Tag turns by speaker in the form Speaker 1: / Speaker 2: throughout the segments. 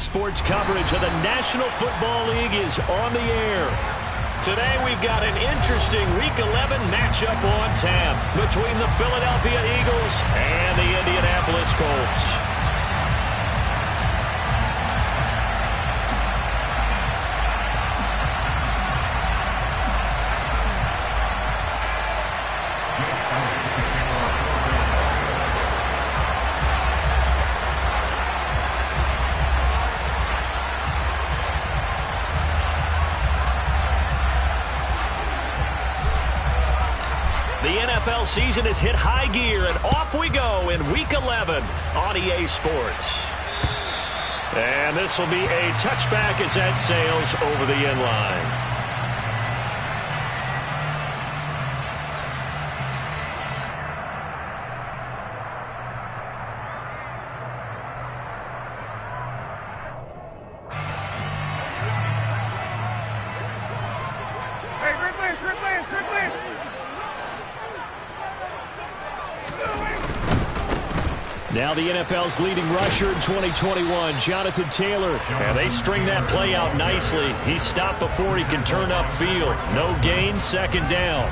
Speaker 1: Sports coverage of the National Football League is on the air. Today we've got an interesting Week 11 matchup on tap between the Philadelphia Eagles and the Indianapolis Colts. The NFL season has hit high gear, and off we go in Week 11 on EA Sports. And this will be a touchback as that sails over the end line. Now the NFL's leading rusher in 2021, Jonathan Taylor. And they string that play out nicely. He's stopped before he can turn upfield. No gain, second down.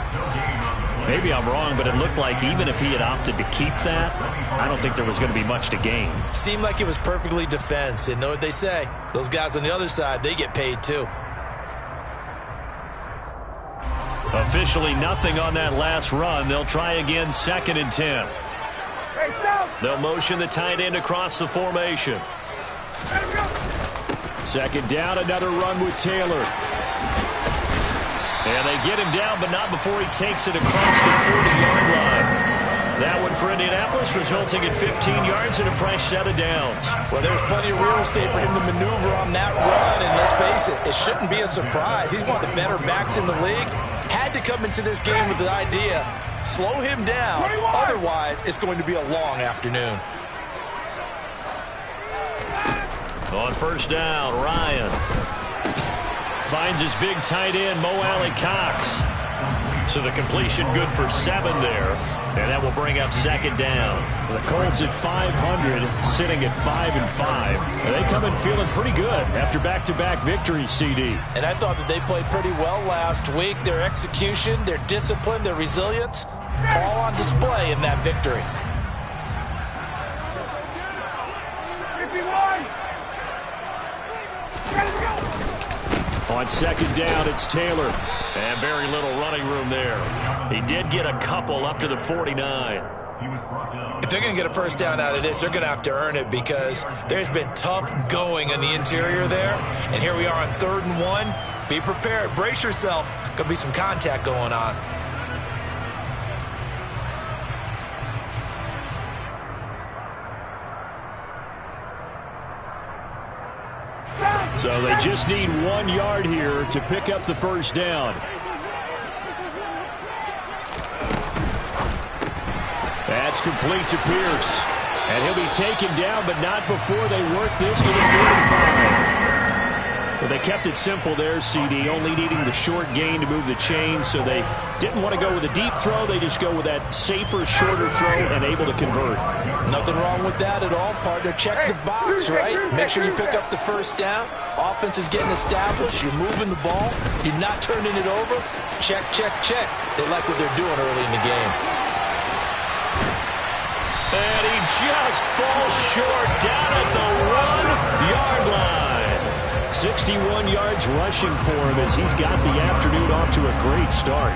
Speaker 1: Maybe I'm wrong, but it looked like even if he had opted to keep that, I don't think there was going to be much to gain.
Speaker 2: Seemed like it was perfectly defense. And know what they say? Those guys on the other side, they get paid too.
Speaker 1: Officially nothing on that last run. They'll try again, 2nd and 10. They'll motion the tight end across the formation. 2nd down, another run with Taylor. And they get him down, but not before he takes it across the 40-yard line. That one for Indianapolis, resulting in 15 yards and a fresh set of downs.
Speaker 2: Well, there's plenty of real estate for him to maneuver on that run, and let's face it, it shouldn't be a surprise. He's one of the better backs in the league. Had to come into this game with the idea, slow him down, otherwise it's going to be a long afternoon.
Speaker 1: On 1st down, Ryan finds his big tight end, Mo Alley-Cox. So the completion good for 7 there, and that will bring up 2nd down. The Colts at 500, sitting at 5-5. And they come in feeling pretty good after back-to-back victories, CD.
Speaker 2: And I thought that they played pretty well last week. Their execution, their discipline, their resilience, all on display in that victory.
Speaker 1: On 2nd down, it's Taylor. And very little running room there. He did get a couple up to the 49.
Speaker 2: If they're going to get a 1st down out of this, they're going to have to earn it because there's been tough going in the interior there. And here we are on 3rd and 1. Be prepared. Brace yourself. Going to be some contact going on.
Speaker 1: So they just need 1 yard here to pick up the 1st down. That's complete to Pierce. And he'll be taken down, but not before they work this to the 45. Well, they kept it simple there, CD, only needing the short gain to move the chain, so they didn't want to go with a deep throw. They just go with that safer, shorter throw and able to convert.
Speaker 2: Nothing wrong with that at all, partner. Check the box, right? Make sure you pick up the 1st down. Offense is getting established. You're moving the ball. You're not turning it over. Check, check, check. They like what they're doing early in the game.
Speaker 1: And he just falls short down at the 1-yard line. 61 yards rushing for him as he's got the afternoon off to a great start.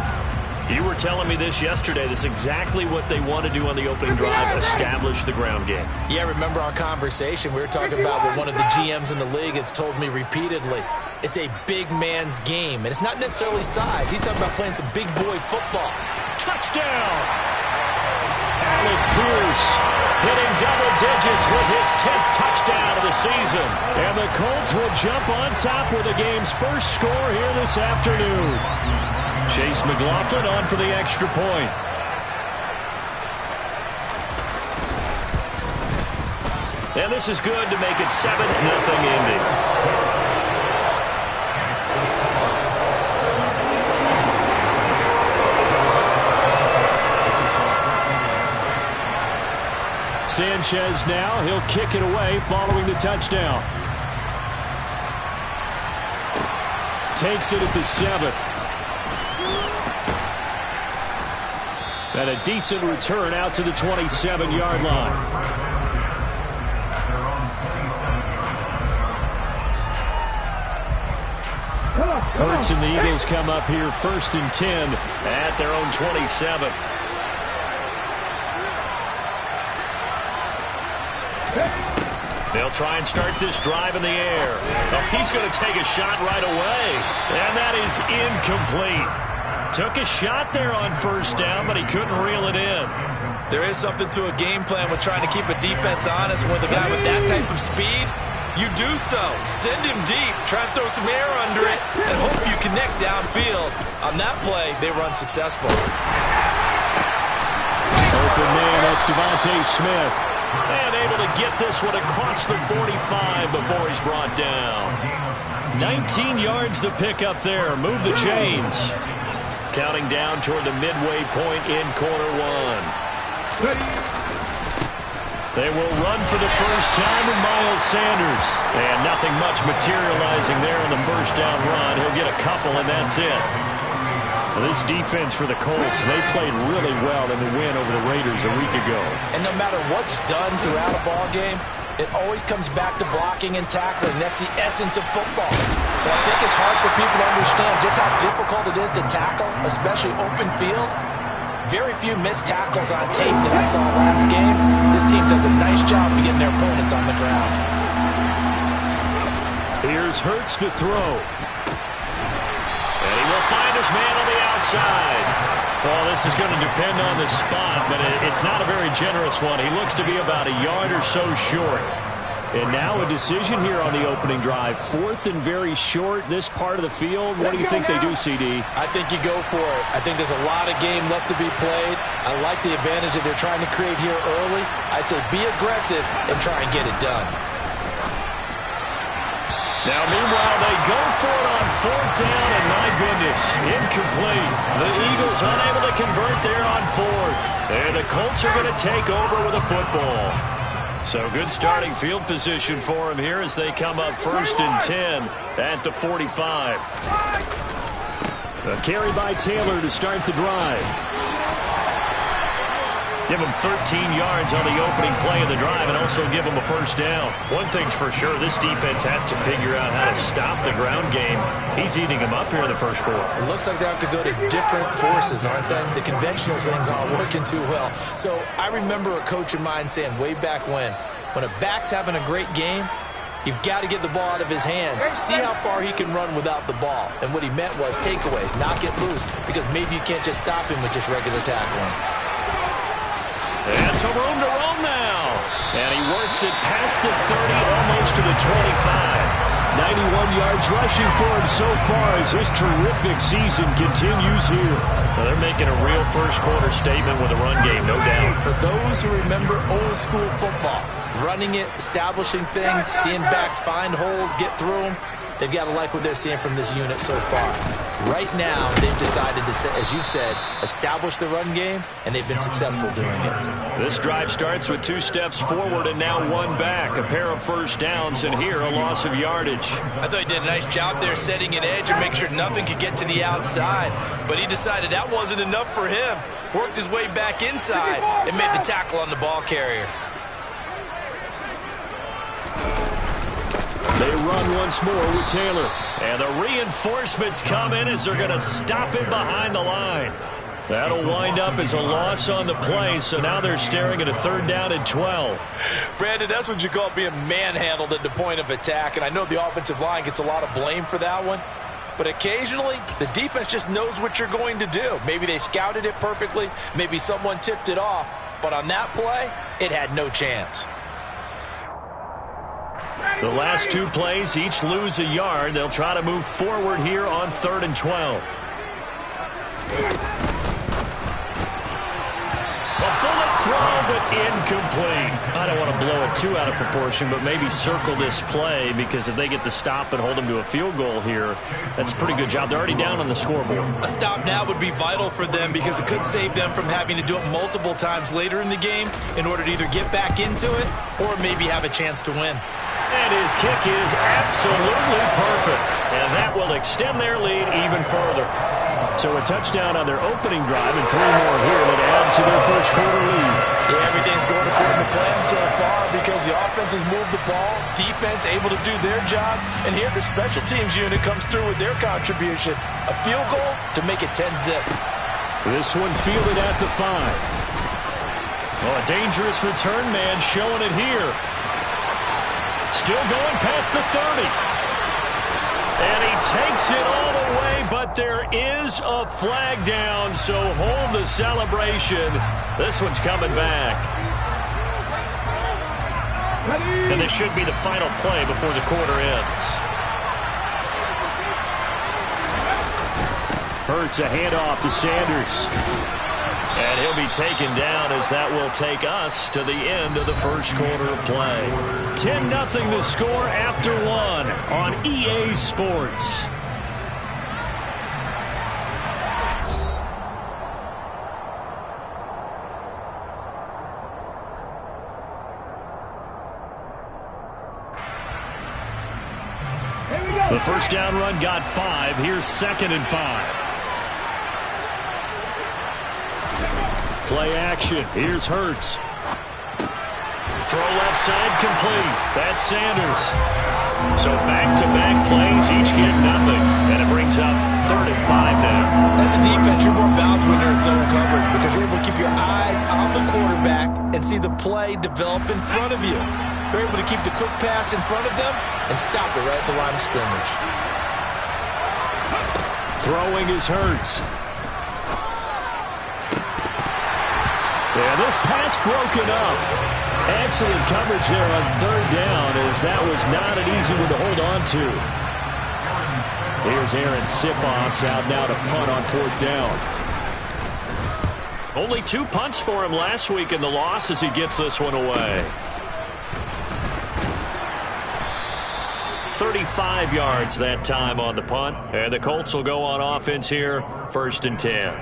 Speaker 1: You were telling me this yesterday. This is exactly what they want to do on the opening drive, establish the ground game.
Speaker 2: Yeah, remember our conversation. We were talking about what one of the GMs in the league has told me repeatedly. It's a big man's game, and it's not necessarily size. He's talking about playing some big boy football.
Speaker 1: Touchdown! Alec Pierce hitting double digits with his 10th touchdown of the season. And the Colts will jump on top with the game's first score here this afternoon. Chase McLaughlin on for the extra point. And this is good to make it 7-0 Indy. Sanchez now, he'll kick it away following the touchdown. takes it at the 7. And a decent return out to the 27-yard line. Hurts and the Eagles come up here 1st and 10 at their own 27. They'll try and start this drive in the air. Oh, he's going to take a shot right away. And that is incomplete. Took a shot there on 1st down, but he couldn't reel it in.
Speaker 2: There is something to a game plan with trying to keep a defense honest. With a guy with that type of speed, you do so. Send him deep. Try and throw some air under it and hope you connect downfield. On that play, they were unsuccessful.
Speaker 1: Open man, that's Devontae Smith. And able to get this one across the 45 before he's brought down. 19 yards to pick up there. Move the chains. Counting down toward the midway point in quarter 1. They will run for the first time with Miles Sanders. And nothing much materializing there on the 1st down run. He'll get a couple, and that's it. Well, this defense for the Colts, they played really well in the win over the Raiders a week ago.
Speaker 2: And no matter what's done throughout a ball game, it always comes back to blocking and tackling. That's the essence of football. But I think it's hard for people to understand just how difficult it is to tackle, especially open field. Very few missed tackles on tape that I saw last game. This team does a nice job of getting their opponents on the ground.
Speaker 1: Here's Hurts to throw. And he will find his man on the outside. Well, this is going to depend on the spot, but it's not a very generous one. He looks to be about a yard or so short. And now a decision here on the opening drive. 4th and very short, this part of the field. What do you think they do, CD?
Speaker 2: I think you go for it. I think there's a lot of game left to be played. I like the advantage that they're trying to create here early. I say be aggressive and try and get it done.
Speaker 1: Now, meanwhile, they go for it on 4th down, and my goodness, incomplete. The Eagles unable to convert there on 4th. And the Colts are going to take over with a football. So good starting field position for them here as they come up 1st and 10 at the 45. A carry by Taylor to start the drive. Give him 13 yards on the opening play of the drive and also give him a 1st down. One thing's for sure, this defense has to figure out how to stop the ground game. He's eating them up here in the 1st quarter.
Speaker 2: It looks like they have to go to different forces, aren't they? The conventional things aren't working too well. So I remember a coach of mine saying way back when a back's having a great game, you've got to get the ball out of his hands. See how far he can run without the ball. And what he meant was takeaways, knock it loose, because maybe you can't just stop him with just regular tackling.
Speaker 1: And some room to roam now. And he works it past the 30, almost to the 25. 91 yards rushing for him so far as his terrific season continues here. Well, they're making a real 1st quarter statement with a run game, no doubt.
Speaker 2: For those who remember old school football, running it, establishing things, seeing backs find holes, get through them, they've got to like what they're seeing from this unit so far. Right now, they've decided to, as you said, establish the run game, and they've been successful doing it.
Speaker 1: This drive starts with 2 steps forward and now 1 back. A pair of 1st downs, and here a loss of yardage.
Speaker 2: I thought he did a nice job there setting an edge and make sure nothing could get to the outside. But he decided that wasn't enough for him. Worked his way back inside and made the tackle on the ball carrier.
Speaker 1: They run once more with Taylor. And the reinforcements come in as they're going to stop him behind the line. That'll wind up as a loss on the play, so now they're staring at a 3rd down and 12.
Speaker 2: Brandon, that's what you call being manhandled at the point of attack, and I know the offensive line gets a lot of blame for that one, but occasionally the defense just knows what you're going to do. Maybe they scouted it perfectly, maybe someone tipped it off, but on that play, it had no chance.
Speaker 1: The last 2 plays, each lose a yard. They'll try to move forward here on 3rd and 12. A bullet throw, but incomplete. I don't want to blow it too out of proportion, but maybe circle this play, because if they get the stop and hold them to a field goal here, that's a pretty good job. They're already down on the scoreboard.
Speaker 2: A stop now would be vital for them, because it could save them from having to do it multiple times later in the game in order to either get back into it or maybe have a chance to win.
Speaker 1: And his kick is absolutely perfect. And that will extend their lead even further. So a touchdown on their opening drive and 3 more here that add to their first quarter lead.
Speaker 2: Yeah, everything's going according to plan so far because the offense has moved the ball, defense able to do their job, and here the special teams unit comes through with their contribution. A field goal to make it 10-zip.
Speaker 1: This one fielded at the 5. Oh, a dangerous return man showing it here. Still going past the 30. And he takes it all the way, but there is a flag down, so hold the celebration. This one's coming back. And this should be the final play before the quarter ends. Hurts a handoff to Sanders. And he'll be taken down as that will take us to the end of the first quarter of play. 10-0 the score after 1 on EA Sports. The first down run got 5. Here's 2nd and 5. Play action. Here's Hurts. Throw left side complete. That's Sanders. So back-to-back plays, each get nothing. And it brings up 3rd and 5 now.
Speaker 2: As a defense, you're more balanced when you're in zone coverage because you're able to keep your eyes on the quarterback and see the play develop in front of you. You're able to keep the quick pass in front of them and stop it right at the line of scrimmage.
Speaker 1: Throwing is Hurts. And this pass broken up. Excellent coverage there on 3rd down as that was not an easy one to hold on to. Here's Aaron Sipos out now to punt on 4th down. Only 2 punts for him last week in the loss as he gets this one away. 35 yards that time on the punt. And the Colts will go on offense here, 1st and 10.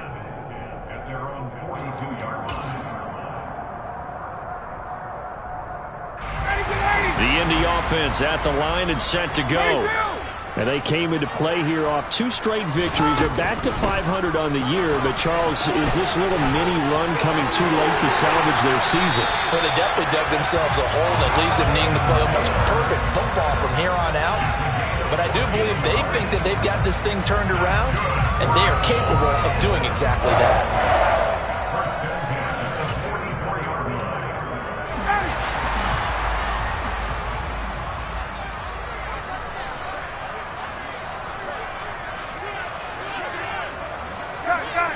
Speaker 1: The Indy offense at the line and set to go. And they came into play here off 2 straight victories. They're back to 500 on the year. But, Charles, is this little mini run coming too late to salvage their season?
Speaker 2: Well, they definitely dug themselves a hole that leaves them needing to play almost perfect football from here on out. But I do believe they think that they've got this thing turned around, and they are capable of doing exactly that.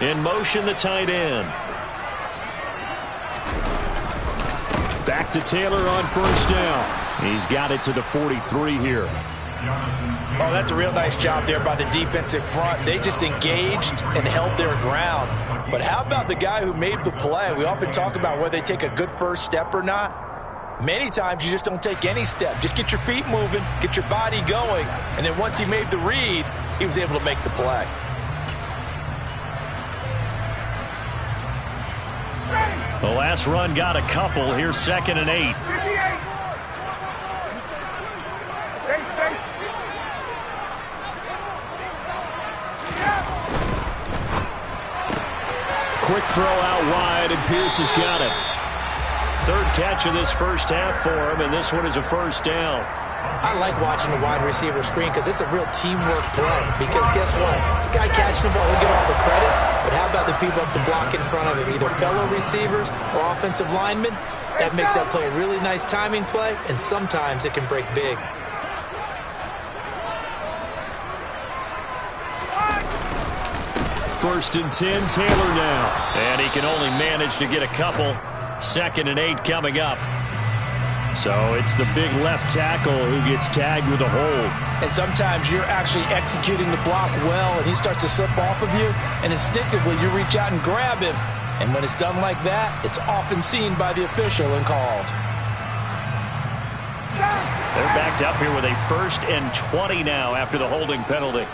Speaker 1: In motion, the tight end. Back to Taylor on 1st down. He's got it to the 43 here.
Speaker 2: Oh, that's a real nice job there by the defensive front. They just engaged and held their ground. But how about the guy who made the play? We often talk about whether they take a good first step or not. Many times you just don't take any step. Just get your feet moving, get your body going, and then once he made the read, he was able to make the play.
Speaker 1: The last run got a couple. Here's 2nd and 8. Quick throw out wide, and Pierce has got it. 3rd catch of this first half for him, and this one is a 1st down.
Speaker 2: I like watching the wide receiver screen because it's a real teamwork play. Because guess what? The guy catching the ball, he'll get all the credit. But how about the people up to block in front of him, either fellow receivers or offensive linemen? That makes that play a really nice timing play, and sometimes it can break big.
Speaker 1: First and 10, Taylor now. And he can only manage to get a couple. 2nd and 8 coming up. So it's the big left tackle who gets tagged with a hold.
Speaker 2: And sometimes you're actually executing the block well, and he starts to slip off of you, and instinctively you reach out and grab him. And when it's done like that, it's often seen by the official and called.
Speaker 1: They're backed up here with a 1st and 20 now after the holding penalty.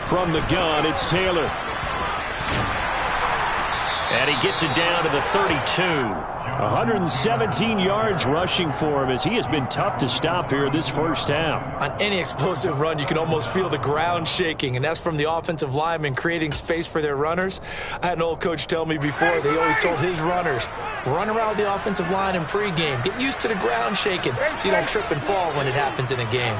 Speaker 1: From the gun, it's Taylor. And he gets it down to the 32. 117 yards rushing for him as he has been tough to stop here this first half.
Speaker 2: On any explosive run, you can almost feel the ground shaking, and that's from the offensive linemen creating space for their runners. I had an old coach tell me before, they always told his runners, run around the offensive line in pregame. Get used to the ground shaking so you don't trip and fall when it happens in a game.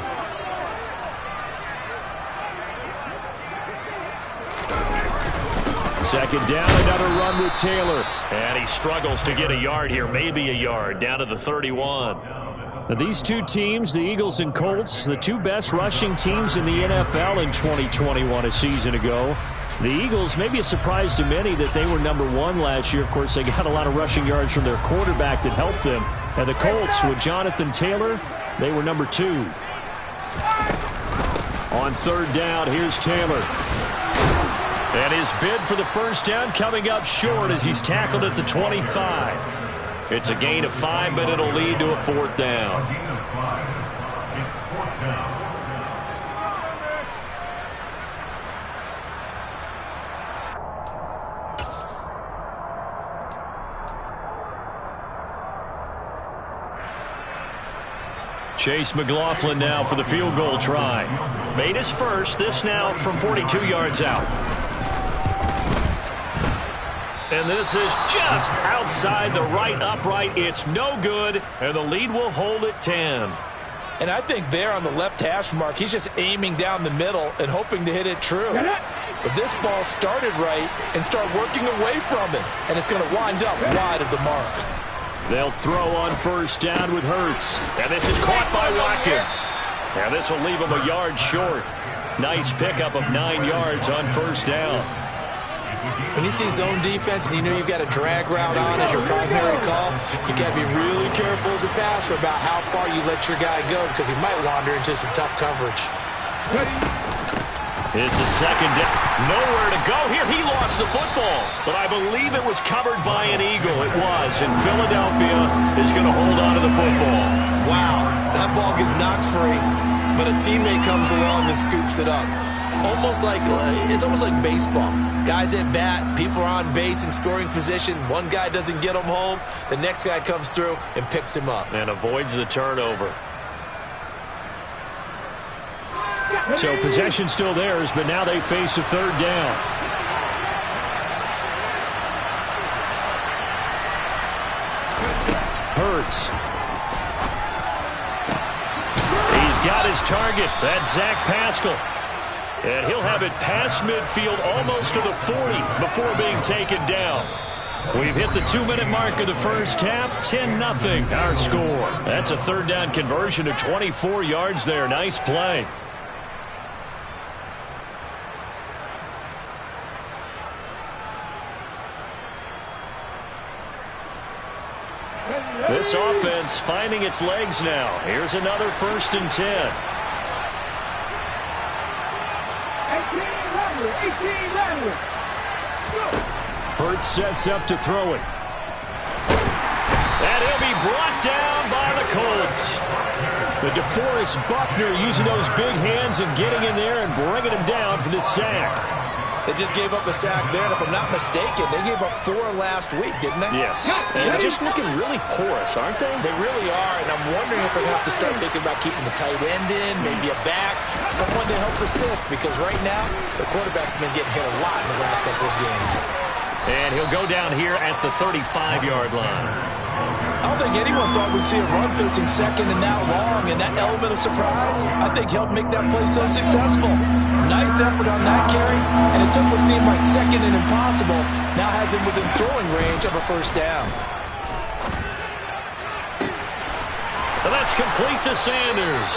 Speaker 1: Second down, another run with Taylor. And he struggles to get a yard here, maybe a yard, down to the 31. Now, these two teams, the Eagles and Colts, the two best rushing teams in the NFL in 2021 a season ago. The Eagles, maybe a surprise to many that they were #1 last year. Of course, they got a lot of rushing yards from their quarterback that helped them. And the Colts, with Jonathan Taylor, they were #2. On third down, here's Taylor. And his bid for the first down coming up short as he's tackled at the 25. It's a gain of 5, but it'll lead to a fourth down. Chase McLaughlin now for the field goal try. Made his first, this now from 42 yards out. And this is just outside the right upright. It's no good, and the lead will hold at 10.
Speaker 2: And I think there on the left hash mark, he's just aiming down the middle and hoping to hit it true. But this ball started right and start working away from it, and it's going to wind up wide of the mark.
Speaker 1: They'll throw on first down with Hurts. And this is caught by Watkins. And this will leave him a yard short. Nice pickup of 9 yards on first down.
Speaker 2: When you see zone defense and you know you've got a drag route on as your primary call, you got to be really careful as a passer about how far you let your guy go because he might wander into some tough coverage.
Speaker 1: It's a second down. Nowhere to go here. He lost the football, but I believe it was covered by an Eagle. It was, and Philadelphia is going to hold on to the football.
Speaker 2: Wow, that ball gets knocked free, but a teammate comes along and scoops it up. It's almost like baseball. Guys at bat, people are on base in scoring position. One guy doesn't get him home. The next guy comes through and picks him up.
Speaker 1: And avoids the turnover. So possession still theirs, but now they face a third down. Hurts. He's got his target. That's Zach Pascal. And he'll have it past midfield almost to the 40 before being taken down. We've hit the 2-minute mark of the first half. 10-0 our score. That's a third down conversion of 24 yards there. Nice play. This offense finding its legs now. Here's another 1st and 10. Hurts sets up to throw it. And he'll be brought down by the Colts. The DeForest Buckner using those big hands and getting in there and bringing him down for this sack.
Speaker 2: They just gave up a sack there, and if I'm not mistaken, they gave up 4 last week, didn't they?
Speaker 1: Yes. And they're just looking really porous, aren't they?
Speaker 2: They really are, and I'm wondering if we're going to have to start thinking about keeping the tight end in, maybe a back, someone to help assist, because right now, the quarterback's been getting hit a lot in the last couple of games.
Speaker 1: And he'll go down here at the 35-yard line.
Speaker 2: I don't think anyone thought we'd see a run facing second and that long, and that element of surprise, I think, helped make that play so successful. Nice effort on that carry, and it took what seemed like second and impossible, now has him within throwing range of a first down.
Speaker 1: And that's complete to Sanders.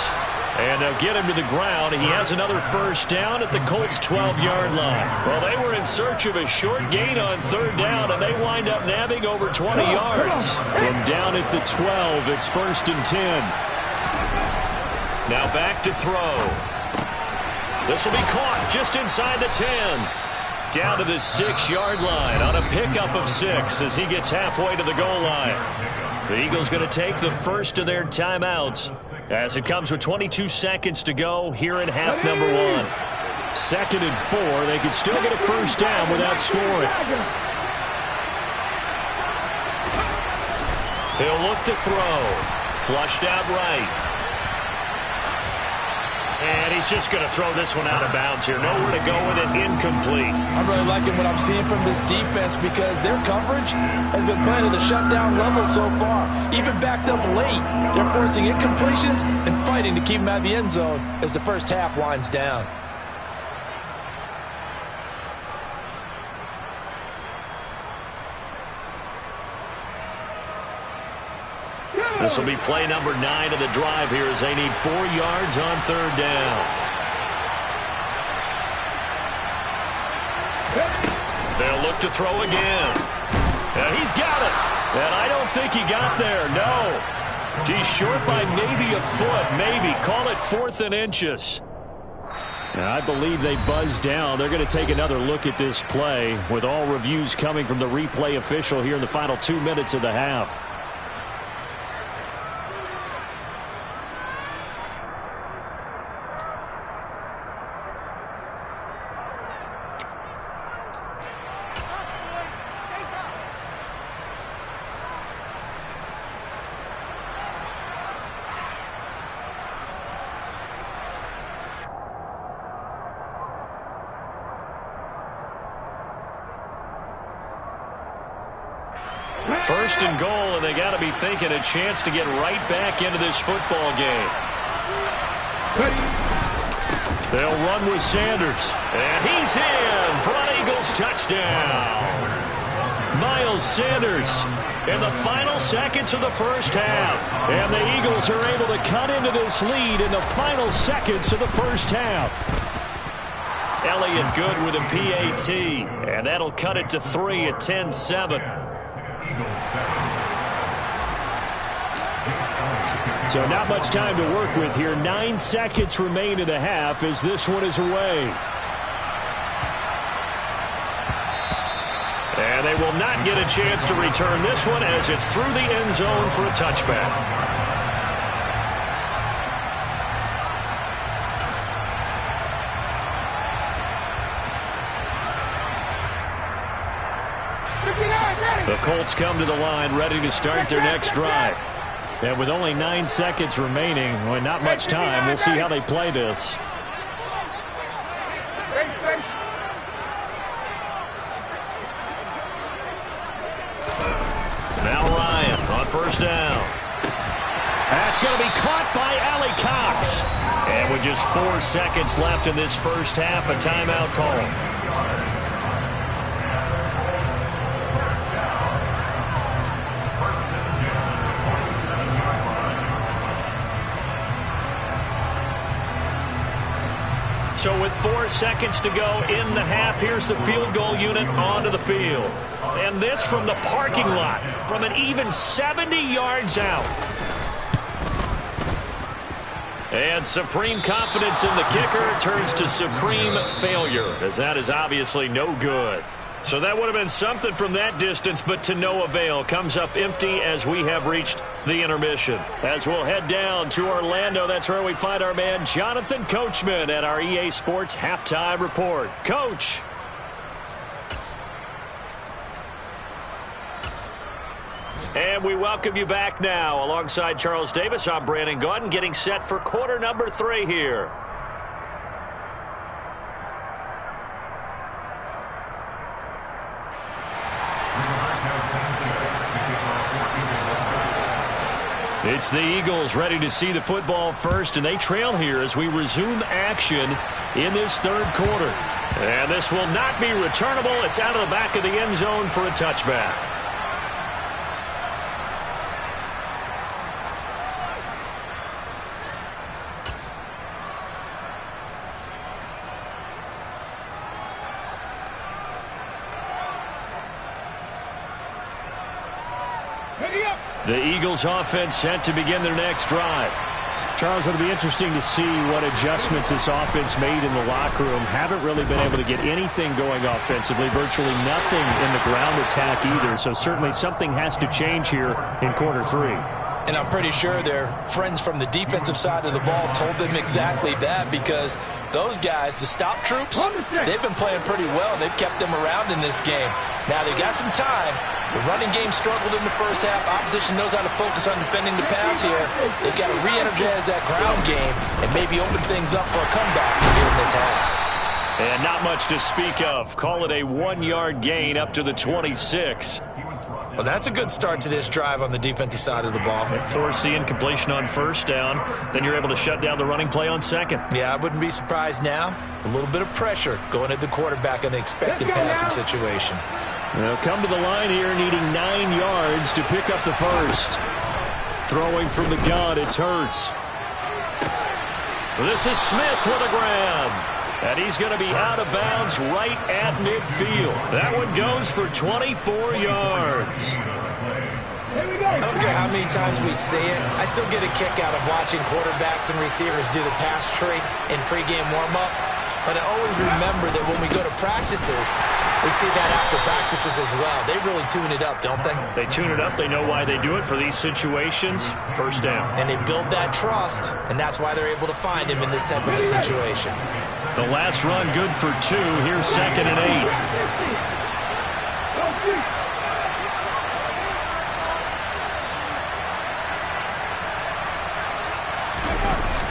Speaker 1: And they'll get him to the ground. He has another first down at the Colts' 12-yard line. Well, they were in search of a short gain on third down, and they wind up nabbing over 20 yards. From down at the 12, it's 1st and 10. Now back to throw. This will be caught just inside the 10. Down to the 6-yard line on a pickup of 6 as he gets halfway to the goal line. The Eagles going to take the first of their timeouts as it comes with 22 seconds to go here in half number 1. 2nd and 4. They could still get a first down without scoring. He'll look to throw. Flushed out right. And he's just going to throw this one out of bounds here. Nowhere to go with it. Incomplete.
Speaker 2: I'm really liking what I'm seeing from this defense because their coverage has been playing at a shutdown level so far. Even backed up late, they're forcing incompletions and fighting to keep them out of the end zone as the first half winds down.
Speaker 1: This will be play number 9 of the drive here as they need 4 yards on 3rd down. They'll look to throw again. And he's got it. And I don't think he got there. No. He's short by maybe a foot. Maybe. Call it 4th and inches. And I believe they buzzed down. They're going to take another look at this play with all reviews coming from the replay official here in the final 2 minutes of the half. First and goal, and they got to be thinking a chance to get right back into this football game. They'll run with Sanders, and he's in for an Eagles touchdown. Miles Sanders in the final seconds of the first half, and the Eagles are able to cut into this lead in the final seconds of the first half. Elliott good with a PAT, and that'll cut it to 3 at 10-7. So not much time to work with here. 9 seconds remain in the half as this one is away. And they will not get a chance to return this one as it's through the end zone for a touchback. The Colts come to the line ready to start their next drive. And with only 9 seconds remaining, well, not much time, we'll see how they play this. Now Ryan on first down. That's going to be caught by Allie Cox. And with just 4 seconds left in this first half, a timeout call. So with 4 seconds to go in the half, here's the field goal unit onto the field. And this from the parking lot, from an even 70 yards out. And supreme confidence in the kicker turns to supreme failure, as that is obviously no good. So that would have been something from that distance, but to no avail. Comes up empty as we have reached the intermission. As we'll head down to Orlando, that's where we find our man Jonathan Coachman at our EA Sports Halftime Report. Coach. And we welcome you back now. Alongside Charles Davis, I'm Brandon Gaudin, getting set for quarter number 3 here. It's the Eagles ready to see the football first, and they trail here as we resume action in this 3rd quarter. And this will not be returnable. It's out of the back of the end zone for a touchback. The Eagles offense set to begin their next drive. Charles, it'll be interesting to see what adjustments this offense made in the locker room. Haven't really been able to get anything going offensively, virtually nothing in the ground attack either. So certainly something has to change here in quarter 3.
Speaker 2: And I'm pretty sure their friends from the defensive side of the ball told them exactly that, because those guys, the stop troops, they've been playing pretty well. They've kept them around in this game. Now, they got some time. The running game struggled in the first half. Opposition knows how to focus on defending the pass here. They've got to re-energize that ground game and maybe open things up for a comeback here in this half.
Speaker 1: And not much to speak of. Call it a 1-yard gain up to the 26.
Speaker 2: Well, that's a good start to this drive on the defensive side of the ball.
Speaker 1: Force the incompletion on first down. Then you're able to shut down the running play on second.
Speaker 2: Yeah, I wouldn't be surprised now. A little bit of pressure going at the quarterback in the expected passing situation.
Speaker 1: They'll come to the line here needing 9 yards to pick up the first. Throwing from the gun, it's Hurts. This is Smith with a grab. And he's going to be out of bounds right at midfield. That one goes for 24 yards.
Speaker 2: I don't care how many times we see it. I still get a kick out of watching quarterbacks and receivers do the pass tree in pregame warm-up. But I always remember that when we go to practices, we see that after practices as well. They really tune it up, don't they?
Speaker 1: They tune it up. They know why they do it for these situations. First down.
Speaker 2: And they build that trust, and that's why they're able to find him in this type of a situation.
Speaker 1: The last run good for 2. Here's 2nd and 8.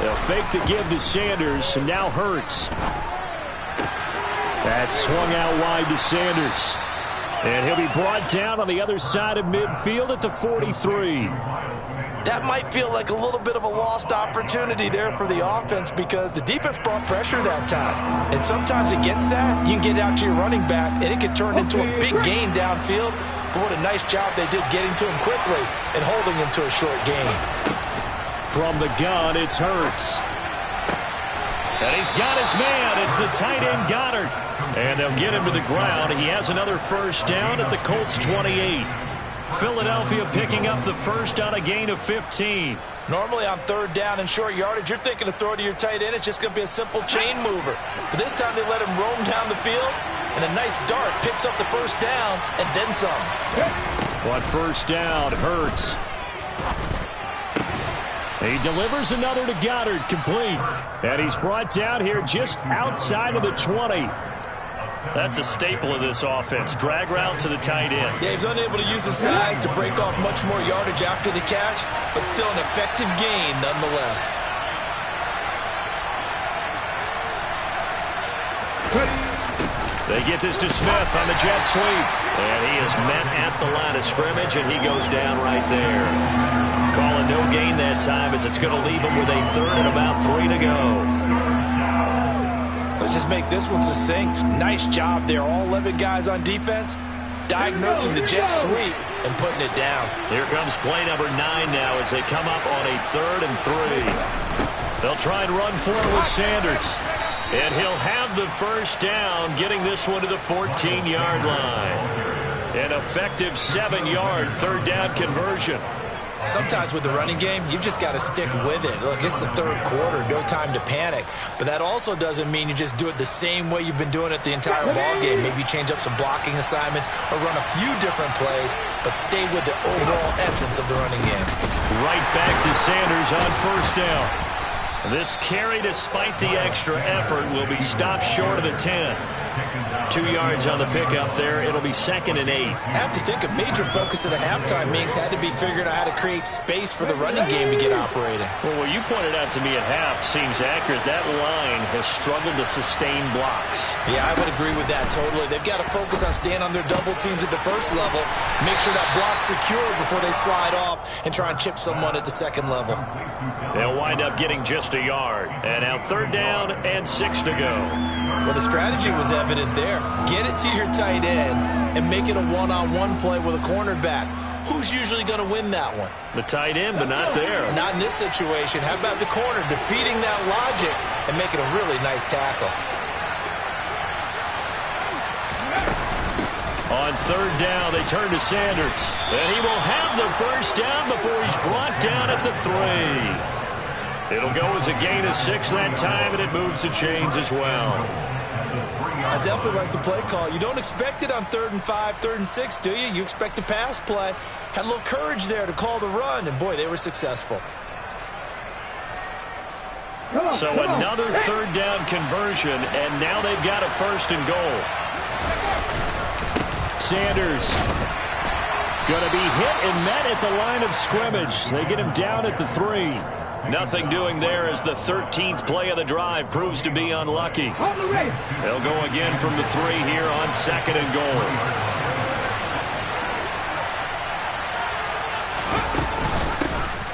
Speaker 1: They'll fake the give to Sanders, and now Hurts. That's swung out wide to Sanders. And he'll be brought down on the other side of midfield at the 43.
Speaker 2: That might feel like a little bit of a lost opportunity there for the offense, because the defense brought pressure that time. And sometimes against that, you can get out to your running back, and it can turn into a big gain downfield. But what a nice job they did getting to him quickly and holding him to a short gain.
Speaker 1: From the gun, it's Hurts. And he's got his man. It's the tight end Goddard. And they'll get him to the ground. He has another first down at the Colts 28. Philadelphia picking up the first on a gain of 15.
Speaker 2: Normally on third down and short yardage, you're thinking to throw to your tight end. It's just going to be a simple chain mover. But this time they let him roam down the field, and a nice dart picks up the first down and then some.
Speaker 1: On first down, Hurts. He delivers another to Goddard, complete. And he's brought down here just outside of the 20. That's a staple of this offense. Drag route to the tight end.
Speaker 2: Yeah, he's unable to use his size to break off much more yardage after the catch, but still an effective gain nonetheless.
Speaker 1: They get this to Smith on the jet sweep. And he is met at the line of scrimmage, and he goes down right there. Calling no gain that time, as it's going to leave him with a 3rd and about 3 to go.
Speaker 2: Let's just make this one succinct. Nice job there. All 11 guys on defense diagnosing the jet sweep and putting it down.
Speaker 1: Here comes play number 9 now as they come up on a 3rd and 3. They'll try and run for it with Sanders. And he'll have the first down, getting this one to the 14-yard line. An effective 7-yard 3rd down conversion.
Speaker 2: Sometimes with the running game, you've just got to stick with it. Look, it's the 3rd quarter, no time to panic. But that also doesn't mean you just do it the same way you've been doing it the entire ball game. Maybe change up some blocking assignments or run a few different plays, but stay with the overall essence of the running game.
Speaker 1: Right back to Sanders on first down. This carry, despite the extra effort, will be stopped short of the 10. 2 yards on the pickup there. It'll be 2nd and 8.
Speaker 2: I have to think a major focus of the halftime meetings had to be figuring out how to create space for the running game to get operating.
Speaker 1: Well, what you pointed out to me at half seems accurate. That line has struggled to sustain blocks.
Speaker 2: Yeah, I would agree with that totally. They've got to focus on staying on their double teams at the first level, make sure that block's secure before they slide off and try and chip someone at the second level.
Speaker 1: They'll wind up getting just a yard. And now 3rd down and 6 to go.
Speaker 2: Well, the strategy was evident there. Get it to your tight end and make it a one-on-one play with a cornerback. Who's usually going to win that one?
Speaker 1: The tight end, but not there.
Speaker 2: Not in this situation. How about the corner defeating that logic and making a really nice tackle?
Speaker 1: On 3rd down, they turn to Sanders. And he will have the first down before he's brought down at the 3. It'll go as a gain of 6 that time, and it moves the chains as well.
Speaker 2: I definitely like the play call. You don't expect it on 3rd and 5, 3rd and 6, do you? You expect a pass play. Had a little courage there to call the run, and boy, they were successful.
Speaker 1: So another 3rd down conversion, and now they've got a 1st and goal. Sanders going to be hit and met at the line of scrimmage. They get him down at the 3. Nothing doing there as the 13th play of the drive proves to be unlucky. They'll go again from the 3 here on 2nd and goal.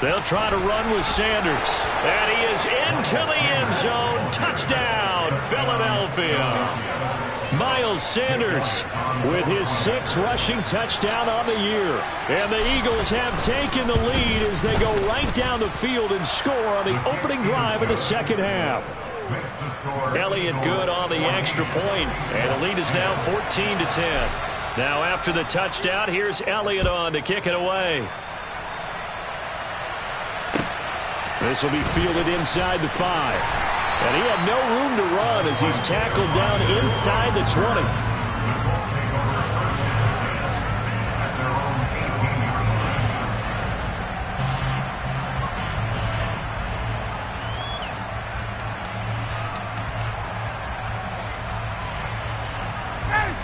Speaker 1: They'll try to run with Sanders. And he is into the end zone. Touchdown, Philadelphia. Miles Sanders with his 6th rushing touchdown on the year. And the Eagles have taken the lead as they go right down the field and score on the opening drive of the 2nd half. Elliott good on the extra point, and the lead is now 14-10. Now after the touchdown, here's Elliott on to kick it away. This will be fielded inside the 5. And he had no room to run as he's tackled down inside the 20.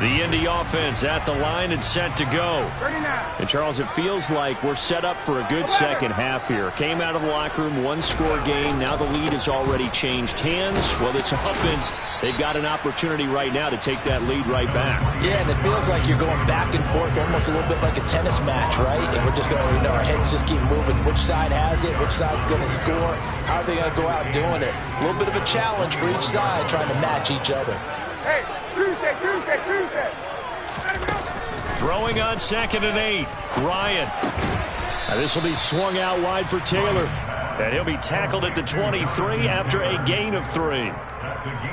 Speaker 1: The Indy offense at the line and set to go. And, Charles, it feels like we're set up for a good second half here. Came out of the locker room, 1-score game. Now the lead has already changed hands. Well, this offense, they've got an opportunity right now to take that lead right back.
Speaker 2: Yeah, and it feels like you're going back and forth, almost a little bit like a tennis match, right? And we're just going to, our heads just keep moving. Which side has it? Which side's going to score? How are they going to go out doing it? A little bit of a challenge for each side trying to match each other.
Speaker 3: Hey, Tuesday.
Speaker 1: Throwing on 2nd and 8. Ryan. Now this will be swung out wide for Taylor. And he'll be tackled at the 23 after a gain of 3.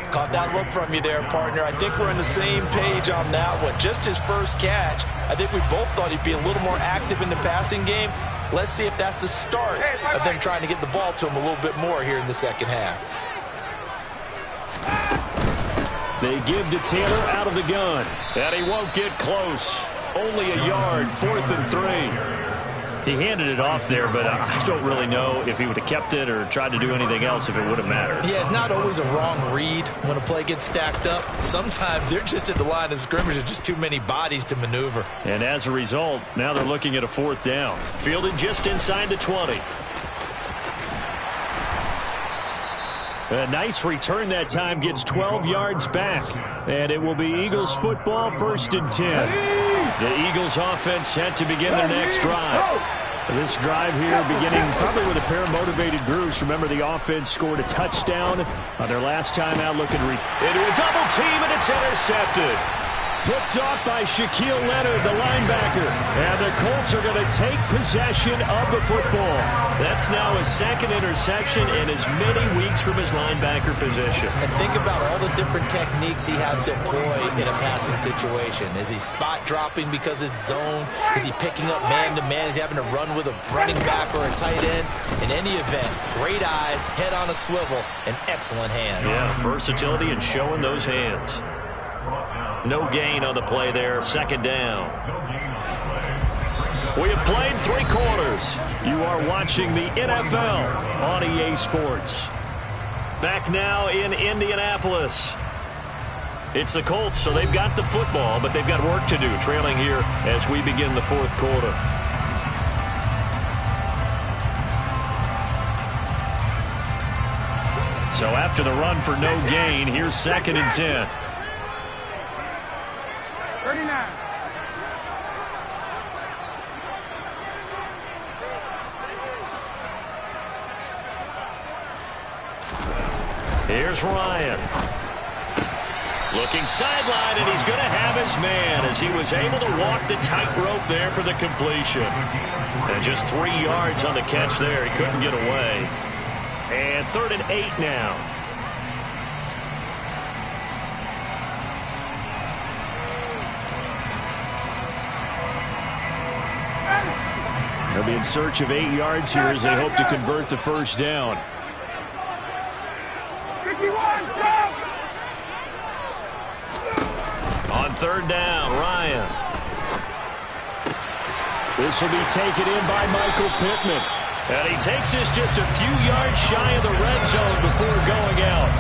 Speaker 2: Caught that look from you there, partner. I think we're on the same page on that one. Just his first catch. I think we both thought he'd be a little more active in the passing game. Let's see if that's the start of them trying to get the ball to him a little bit more here in the 2nd half.
Speaker 1: They give to Taylor out of the gun. And he won't get close. Only a yard, 4th and 3. He handed it off there, but I don't really know if he would have kept it or tried to do anything else if it would have mattered.
Speaker 2: Yeah, it's not always a wrong read when a play gets stacked up. Sometimes they're just at the line of scrimmage. There's just too many bodies to maneuver.
Speaker 1: And as a result, now they're looking at a 4th down. Fielded just inside the 20. A nice return that time, gets 12 yards back. And it will be Eagles football, 1st and 10. The Eagles offense set to begin their next drive. This drive here beginning probably with a pair of motivated groups. Remember, the offense scored a touchdown on their last time out looking into a double team, and it's intercepted. Picked off by Shaquille Leonard, the linebacker. And the Colts are going to take possession of the football. That's now his 2nd interception in as many weeks from his linebacker position.
Speaker 2: And think about all the different techniques he has to employ in a passing situation. Is he spot dropping because it's zone? Is he picking up man-to-man? Is he having to run with a running back or a tight end? In any event, great eyes, head on a swivel, and excellent hands.
Speaker 1: Yeah, versatility and showing those hands. No gain on the play there, 2nd down. We have played 3 quarters. You are watching the NFL on EA Sports. Back now in Indianapolis. It's the Colts, so they've got the football, but they've got work to do, trailing here as we begin the 4th quarter. So after the run for no gain, here's 2nd and 10.
Speaker 3: 39.
Speaker 1: Here's Ryan. Looking sideline, and he's going to have his man as he was able to walk the tightrope there for the completion. And just 3 yards on the catch there. He couldn't get away. And 3rd and 8 now. They'll be in search of 8 yards here as they hope to convert the 1st down.
Speaker 3: 51, stop!
Speaker 1: third down, Ryan.
Speaker 4: This will be taken in by Michael Pittman.
Speaker 1: And he takes this just a few yards shy of the red zone before going out.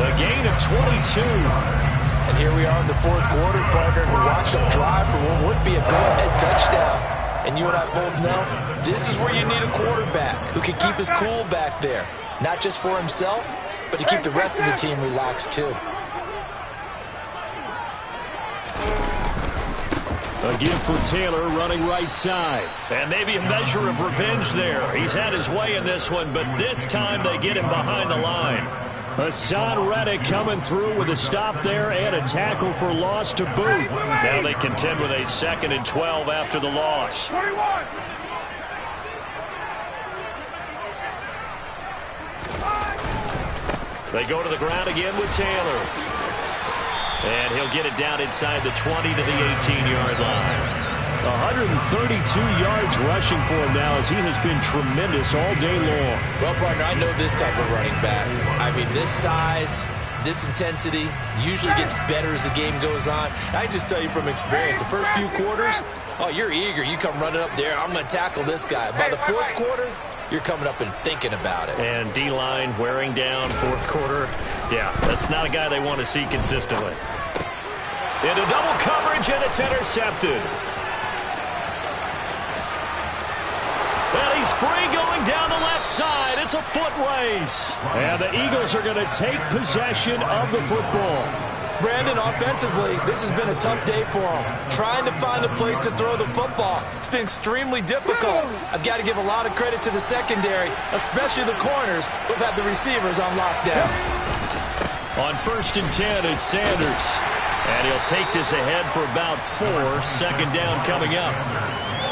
Speaker 1: A gain of 22.
Speaker 2: And here we are in the fourth quarter, partner, and watch them drive for what would be a go-ahead touchdown. And you and I both know this is where you need a quarterback who can keep his cool back there. Not just for himself, but to keep the rest of the team relaxed too.
Speaker 4: A give for Taylor running right side.
Speaker 1: And maybe a measure of revenge there. He's had his way in this one, but this time they get him behind the line.
Speaker 4: Hassan Reddick coming through with a stop there and a tackle for loss to boot.
Speaker 1: Now they contend with a 2nd and 12 after the loss.
Speaker 3: 21.
Speaker 1: They go to the ground again with Taylor. And he'll get it down inside the 20 to the 18-yard line.
Speaker 4: 132 yards rushing for him now as he has been tremendous all day long.
Speaker 2: Well, partner, I know this type of running back. I mean, this size, this intensity usually gets better as the game goes on. And I just tell you from experience, the first few quarters, oh, you're eager. You come running up there, I'm going to tackle this guy. By the fourth quarter, you're coming up and thinking about it.
Speaker 1: And D-line wearing down fourth quarter. Yeah, that's not a guy they want to see consistently. Into double coverage, and it's intercepted. Well, he's free going down the left side. It's a foot race.
Speaker 4: And the Eagles are going to take possession of the football.
Speaker 2: Brandon, offensively, this has been a tough day for him. Trying to find a place to throw the football. It's been extremely difficult. I've got to give a lot of credit to the secondary, especially the corners who've had the receivers on lockdown.
Speaker 1: On 1st and 10, it's Sanders. And he'll take this ahead for about 4. 2nd down coming up.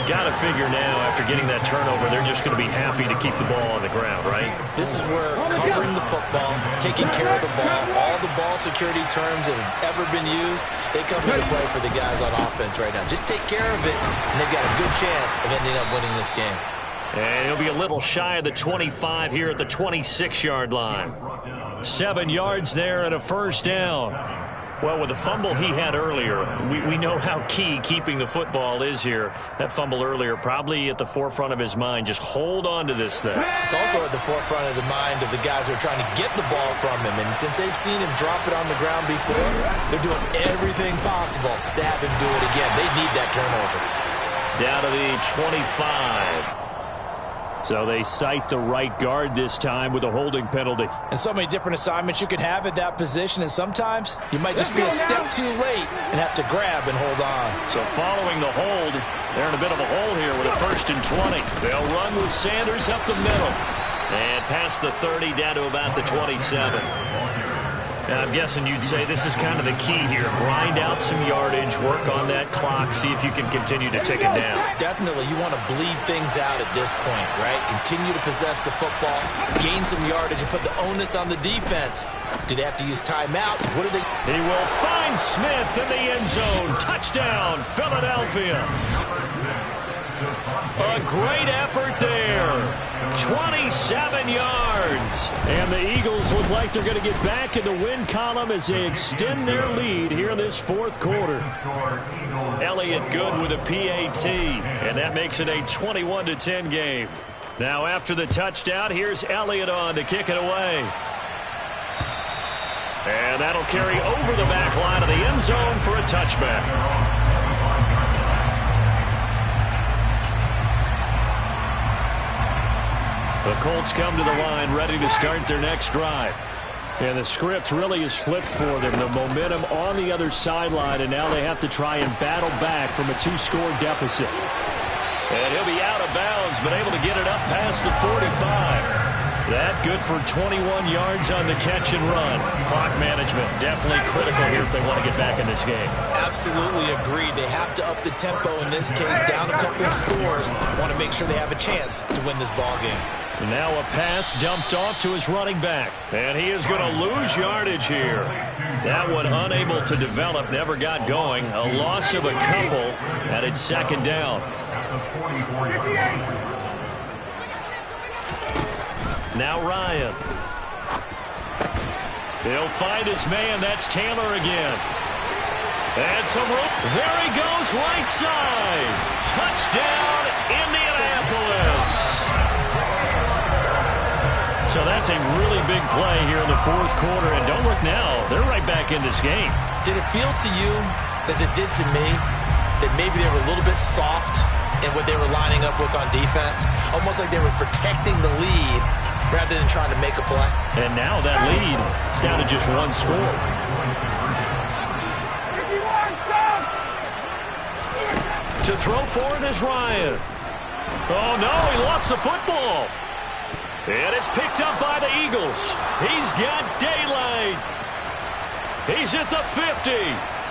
Speaker 1: Got to figure now, after getting that turnover, they're just going to be happy to keep the ball on the ground, right?
Speaker 2: This is where covering the football, taking care of the ball, all the ball security terms that have ever been used, they come into play for the guys on offense right now. Just take care of it, and they've got a good chance of ending up winning this game.
Speaker 1: And he'll be a little shy of the 25 here at the 26-yard line. 7 yards there and a 1st down. Well, with the fumble he had earlier, we know how key keeping the football is here. That fumble earlier probably at the forefront of his mind. Just hold on to this thing.
Speaker 2: It's also at the forefront of the mind of the guys who are trying to get the ball from him. And since they've seen him drop it on the ground before, they're doing everything possible to have him do it again. They need that turnover.
Speaker 1: Down to the 25.
Speaker 4: So they cite the right guard this time with a holding penalty.
Speaker 2: And so many different assignments you can have at that position, and sometimes you might just be a step too late and have to grab and hold on.
Speaker 1: So following the hold, they're in a bit of a hole here with a 1st and 20. They'll run with Sanders up the middle. And past the 30 down to about the 27. And I'm guessing you'd say this is kind of the key here. Grind out some yardage, work on that clock, see if you can continue to tick it down.
Speaker 2: Definitely, you want to bleed things out at this point, right? Continue to possess the football, gain some yardage, and put the onus on the defense. Do they have to use timeouts? What do they...
Speaker 1: He will find Smith in the end zone. Touchdown, Philadelphia. A great effort there. 27 yards.
Speaker 4: And the Eagles look like they're going to get back in the win column as they extend their lead here in this fourth quarter.
Speaker 1: Elliott good with a PAT, and that makes it a 21-10 game. Now after the touchdown, here's Elliott on to kick it away. And that'll carry over the back line of the end zone for a touchback. The Colts come to the line ready to start their next drive.
Speaker 4: And the script really is flipped for them. The momentum on the other sideline, and now they have to try and battle back from a 2-score deficit.
Speaker 1: And he'll be out of bounds, but able to get it up past the 45. That good for 21 yards on the catch and run. Clock management definitely critical here if they want to get back in this game.
Speaker 2: Absolutely agreed. They have to up the tempo in this case, down a couple of scores. Want to make sure they have a chance to win this ball game.
Speaker 1: And now a pass dumped off to his running back. And he is going to lose yardage here. That one unable to develop, never got going. A loss of a couple, and it's 2nd down. Now Ryan. He'll find his man. That's Taylor again. And some room. There he goes, right side. Touchdown, Indianapolis. So that's a really big play here in the fourth quarter. And don't look now, they're right back in this game.
Speaker 2: Did it feel to you, as it did to me, that maybe they were a little bit soft in what they were lining up with on defense? Almost like they were protecting the lead rather than trying to make a play.
Speaker 1: And now that lead is down to just one score. To throw for it is Ryan. Oh, no, he lost the football. And it's picked up by the Eagles. He's got daylight. He's at the 50,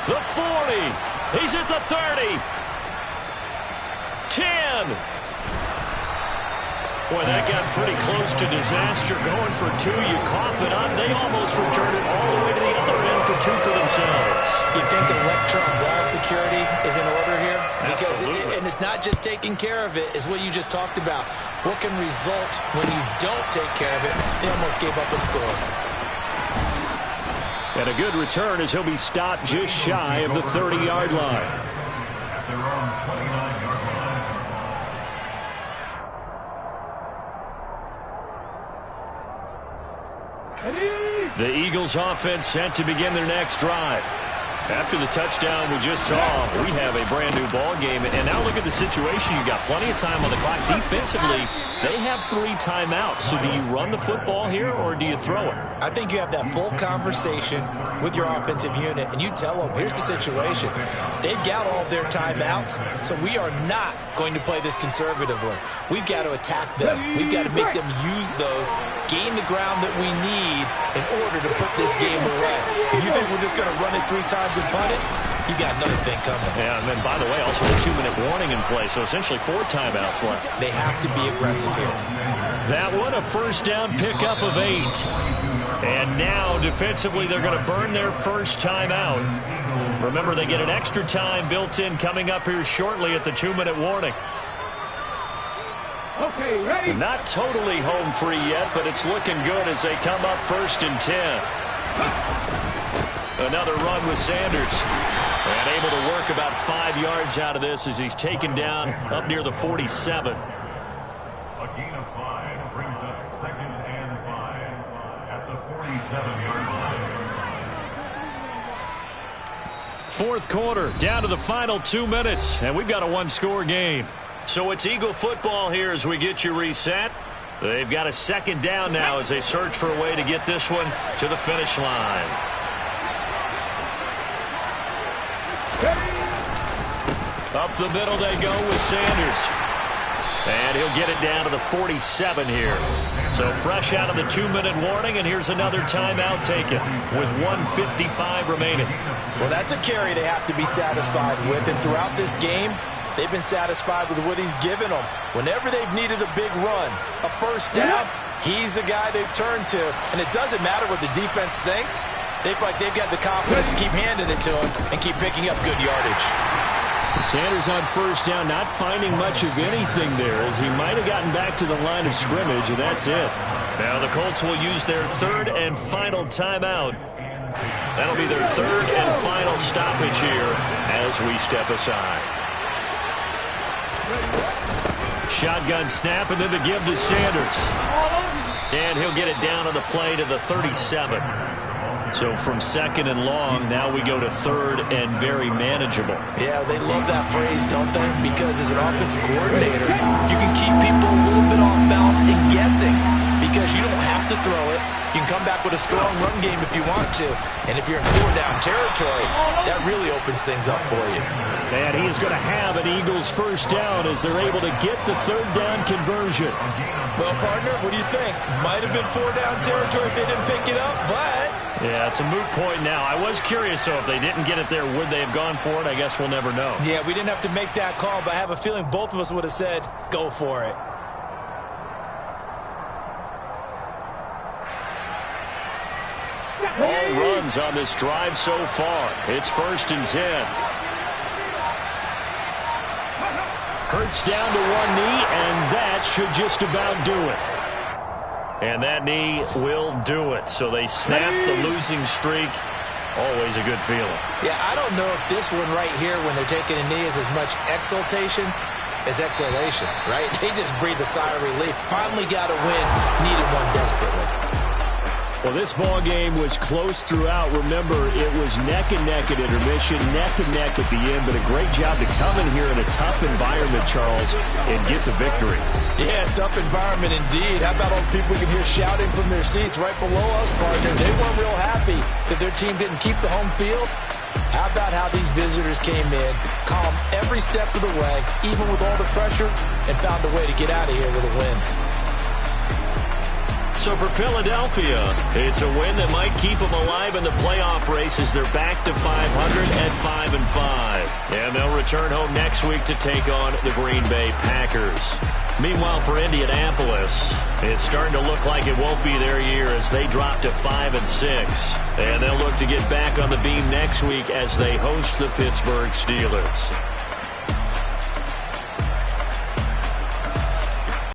Speaker 1: the 40. He's at the 30. 10. Boy, that got pretty close to disaster. Going for two, you cough it up. They almost returned it all the way to the other end for two for themselves.
Speaker 2: You think electron ball security is in order here?
Speaker 1: Absolutely.
Speaker 2: And it's not just taking care of it, it's what you just talked about. What can result when you don't take care of it? They almost gave up a score.
Speaker 4: And a good return as he'll be stopped just shy of the 30-yard line. The Eagles offense set to begin their next drive. After the touchdown we just saw, we have a brand new ball game. And now look at the situation. You got plenty of time on the clock. Defensively, they have 3 timeouts. So do you run the football here or do you throw it?
Speaker 2: I think you have that full conversation with your offensive unit, and you tell them, here's the situation. They've got all of their timeouts, so we are not going to play this conservatively. We've got to attack them. We've got to make them use those, gain the ground that we need in order to put this game away. If you think we're just going to run it 3 times and punt it, you got another thing coming.
Speaker 1: Yeah, and then, by the way, also a 2-minute warning in play, so essentially 4 timeouts left.
Speaker 2: They have to be aggressive here.
Speaker 1: That one, a first down pickup of 8. And now, defensively, they're going to burn their first timeout. Remember, they get an extra time built in coming up here shortly at the 2-minute warning.
Speaker 3: Okay, ready?
Speaker 1: Not totally home free yet, but it's looking good as they come up 1st and 10. Another run with Sanders. And able to work about 5 yards out of this as he's taken down up near the 47.
Speaker 5: A gain of 5 brings up 2nd and 5 at the 47-yard line.
Speaker 1: Fourth quarter, down to the final 2 minutes, and we've got a 1-score game. So it's Eagle football here as we get you reset. They've got a 2nd down now as they search for a way to get this one to the finish line. Up the middle they go with Sanders. And he'll get it down to the 47 here. So fresh out of the 2-minute warning, and here's another timeout taken with 1:55 remaining.
Speaker 2: Well, that's a carry they have to be satisfied with, and throughout this game, they've been satisfied with what he's given them. Whenever they've needed a big run, a first down, he's the guy they've turned to. And it doesn't matter what the defense thinks. They've got the confidence to keep handing it to him and keep picking up good yardage.
Speaker 4: Sanders on first down, not finding much of anything there as he might have gotten back to the line of scrimmage, and that's it.
Speaker 1: Now the Colts will use their 3rd and final timeout. That'll be their 3rd and final stoppage here as we step aside. Shotgun snap, and then the give to Sanders. And he'll get it down on the play to the 37. So from 2nd and long, now we go to 3rd and very manageable.
Speaker 2: Yeah, they love that phrase, don't they? Because as an offensive coordinator, you can keep people a little bit off balance and guessing because you don't have to throw it. You can come back with a strong run game if you want to. And if you're in 4-down territory, that really opens things up for you.
Speaker 4: And he is going to have an Eagles first down as they're able to get the 3rd down conversion.
Speaker 2: Well, partner, what do you think? Might have been 4-down territory if they didn't pick it up, but...
Speaker 1: Yeah, it's a moot point now. I was curious, so if they didn't get it there, would they have gone for it? I guess we'll never know.
Speaker 2: Yeah, we didn't have to make that call, but I have a feeling both of us would have said, go for it.
Speaker 1: All runs on this drive so far. It's 1st and 10. Hurts down to one knee, and that should just about do it. And that knee will do it. So they snap the losing streak Always a good feeling.
Speaker 2: Yeah, I don't know if this one right here when they're taking a knee is as much exultation as exhalation, right? They just breathe a sigh of relief. Finally got a win, needed one desperately.
Speaker 4: Well, this ball game was close throughout. Remember, it was neck and neck at intermission, neck and neck at the end, but a great job to come in here in a tough environment, Charles, and get the victory.
Speaker 2: Yeah, tough environment indeed. How about all the people we can hear shouting from their seats right below us, partner? They weren't real happy that their team didn't keep the home field. How about how these visitors came in, calm every step of the way, even with all the pressure, and found a way to get out of here with a win.
Speaker 1: So for Philadelphia, it's a win that might keep them alive in the playoff race as they're back to 500 at 5-5. And they'll return home next week to take on the Green Bay Packers. Meanwhile, for Indianapolis, it's starting to look like it won't be their year as they drop to 5-6. And they'll look to get back on the beam next week as they host the Pittsburgh Steelers.